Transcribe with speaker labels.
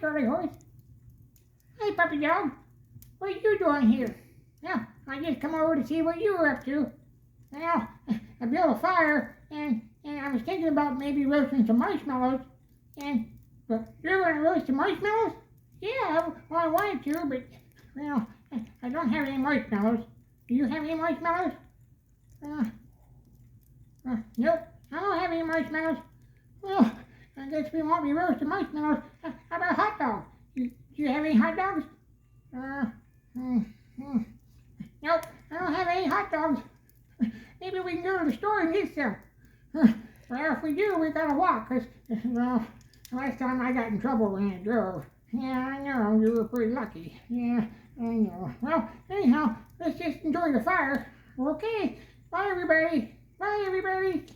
Speaker 1: Charlie Horse. Hey, puppy dog. What are you doing here? Well, I just come over to see what you were up to. Well, I built a fire, and I was thinking about maybe roasting some marshmallows. And, but you're going to roast some marshmallows? Yeah, well, I wanted to, but, well, I don't have any marshmallows. Do you have any marshmallows? Nope, I don't have any marshmallows. Well, I guess we won't be roasting marshmallows. How about hot dogs? Do you have any hot dogs? Nope, I don't have any hot dogs. Maybe we can go to the store and get some. Well, if we do, we gotta walk, 'cause, well, last time I got in trouble when I drove. Yeah, I know, you were pretty lucky. Yeah, I know. Well, anyhow, let's just enjoy the fire. Okay, bye everybody. Bye everybody.